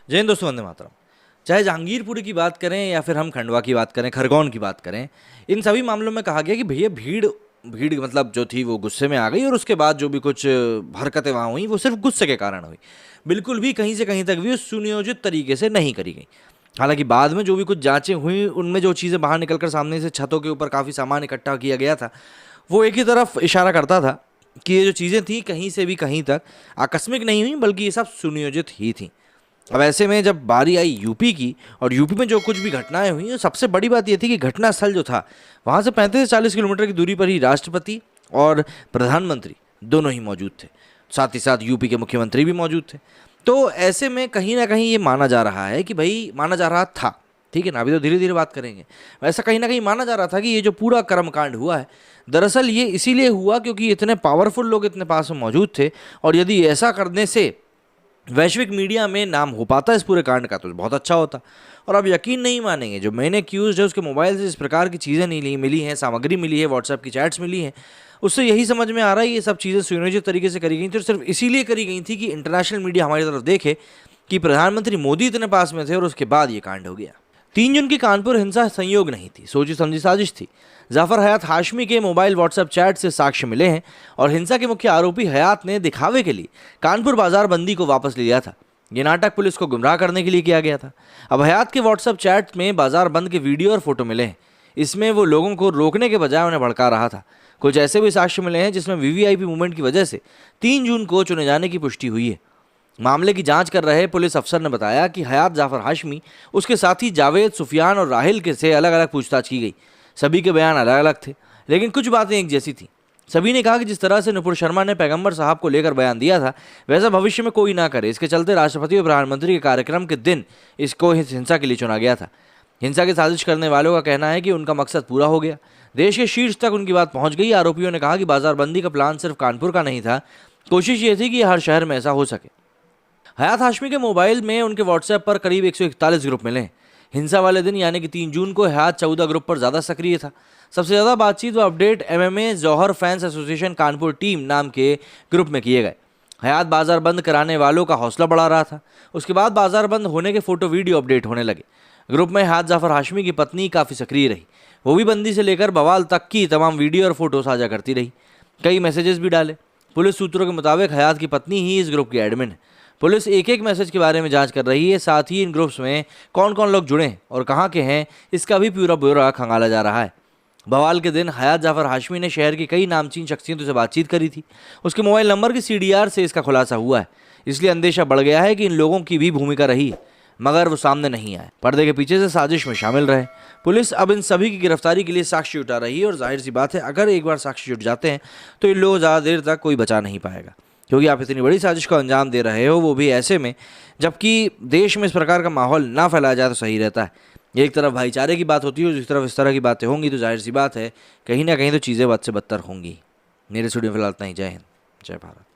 जय हिंद दोस्तों, वंदे मातरम। चाहे जहांगीरपुरी की बात करें या फिर हम खंडवा की बात करें, खरगोन की बात करें, इन सभी मामलों में कहा गया कि भैया भीड़ भीड़ मतलब जो थी वो गुस्से में आ गई और उसके बाद जो भी कुछ हरकतें वहाँ हुई वो सिर्फ गुस्से के कारण हुई। बिल्कुल भी कहीं से कहीं तक भी सुनियोजित तरीके से नहीं करी गई। हालांकि बाद में जो भी कुछ जांचें हुई उनमें जो चीज़ें बाहर निकलकर सामने से छतों के ऊपर काफ़ी सामान इकट्ठा किया गया था, वो एक ही तरफ इशारा करता था कि ये जो चीज़ें थी कहीं से भी कहीं तक आकस्मिक नहीं हुई, बल्कि ये सब सुनियोजित ही थी। अब ऐसे में जब बारी आई यूपी की, और यूपी में जो कुछ भी घटनाएं हुई, तो सबसे बड़ी बात यह थी कि घटनास्थल जो था वहाँ से 35 से 40 किलोमीटर की दूरी पर ही राष्ट्रपति और प्रधानमंत्री दोनों ही मौजूद थे। साथ ही साथ यूपी के मुख्यमंत्री भी मौजूद थे। तो ऐसे में कहीं ना कहीं ये माना जा रहा है कि भाई, माना जा रहा था, ठीक है ना, अभी तो धीरे धीरे बात करेंगे, वैसा कहीं ना कहीं माना जा रहा था कि ये जो पूरा कर्मकांड हुआ है, दरअसल ये इसीलिए हुआ क्योंकि इतने पावरफुल लोग इतने पास में मौजूद थे, और यदि ऐसा करने से वैश्विक मीडिया में नाम हो पाता इस पूरे कांड का तो बहुत अच्छा होता। और अब यकीन नहीं मानेंगे, जो मैंने एक्यूज है उसके मोबाइल से इस प्रकार की चीज़ें नहीं मिली हैं, सामग्री मिली है, व्हाट्सएप की चैट्स मिली हैं, उससे यही समझ में आ रहा है ये सब चीज़ें सुनियोजित तरीके से करी गई थी, और सिर्फ इसीलिए करी गई थी कि इंटरनेशनल मीडिया हमारी तरफ देखे कि प्रधानमंत्री मोदी इतने पास में थे और उसके बाद ये कांड हो गया। 3 जून की कानपुर हिंसा संयोग नहीं थी, सोची समझी साजिश थी। जाफर हयात हाशमी के मोबाइल व्हाट्सएप चैट से साक्ष्य मिले हैं और हिंसा के मुख्य आरोपी हयात ने दिखावे के लिए कानपुर बाजार बंदी को वापस ले लिया था। ये नाटक पुलिस को गुमराह करने के लिए किया गया था। अब हयात के व्हाट्सएप चैट में बाजार बंद के वीडियो और फोटो मिले हैं। इसमें वो लोगों को रोकने के बजाय उन्हें भड़का रहा था। कुछ ऐसे भी साक्ष्य मिले हैं जिसमें वीवीआईपी मूवमेंट की वजह से 3 जून को चुने जाने की पुष्टि हुई है। मामले की जांच कर रहे पुलिस अफसर ने बताया कि हयात जाफर हाशमी, उसके साथी जावेद, सुफियान और राहिल के से अलग अलग पूछताछ की गई। सभी के बयान अलग अलग थे, लेकिन कुछ बातें एक जैसी थी। सभी ने कहा कि जिस तरह से नुपुर शर्मा ने पैगंबर साहब को लेकर बयान दिया था, वैसा भविष्य में कोई ना करे। इसके चलते राष्ट्रपति और प्रधानमंत्री के कार्यक्रम के दिन इसको हिंसा के लिए चुना गया था। हिंसा की साजिश करने वालों का कहना है कि उनका मकसद पूरा हो गया। देश के शीर्ष तक उनकी बात पहुंच गई। आरोपियों ने कहा कि बाजारबंदी का प्लान सिर्फ कानपुर का नहीं था, कोशिश ये थी कि हर शहर में ऐसा हो सके। हयात हाशमी के मोबाइल में उनके व्हाट्सएप पर करीब 141 ग्रुप मिले हैं। हिंसा वाले दिन यानी कि 3 जून को हयात 14 ग्रुप पर ज़्यादा सक्रिय था। सबसे ज़्यादा बातचीत व अपडेट एमएमए जौहर फैंस एसोसिएशन कानपुर टीम नाम के ग्रुप में किए गए। हयात बाजार बंद कराने वालों का हौसला बढ़ा रहा था। उसके बाद बाजार बंद होने के फोटो वीडियो अपडेट होने लगे। ग्रुप में हयात जाफर हाशमी की पत्नी काफ़ी सक्रिय रही। वो भी बंदी से लेकर बवाल तक की तमाम वीडियो और फोटो साझा करती रही। कई मैसेजेस भी डाले। पुलिस सूत्रों के मुताबिक हयात की पत्नी ही इस ग्रुप की एडमिन है। पुलिस एक एक मैसेज के बारे में जांच कर रही है। साथ ही इन ग्रुप्स में कौन कौन लोग जुड़े हैं और कहाँ के हैं, इसका भी पूरा ब्यौरा खंगाला जा रहा है। बवाल के दिन हयात जाफर हाशमी ने शहर की कई नामचीन शख्सियतों से बातचीत करी थी। उसके मोबाइल नंबर की सीडीआर से इसका खुलासा हुआ है। इसलिए अंदेशा बढ़ गया है कि इन लोगों की भी भूमिका रही है, मगर वो सामने नहीं आए, पर्दे के पीछे से साजिश में शामिल रहे। पुलिस अब इन सभी की गिरफ्तारी के लिए साक्ष्य जुटा रही है, और जाहिर सी बात है अगर एक बार साक्ष्य जुट जाते हैं तो इन लोग ज़्यादा देर तक कोई बचा नहीं पाएगा, क्योंकि आप इतनी बड़ी साजिश को अंजाम दे रहे हो, वो भी ऐसे में जबकि देश में इस प्रकार का माहौल ना फैलाया जाए तो सही रहता है। एक तरफ भाईचारे की बात होती है, दूसरी तरफ इस तरह की बातें होंगी तो जाहिर सी बात है कहीं ना कहीं तो चीज़ें बद से बदतर होंगी। मेरे स्टूडियो में फिलहाल इतना ही। जय हिंद, जय भारत।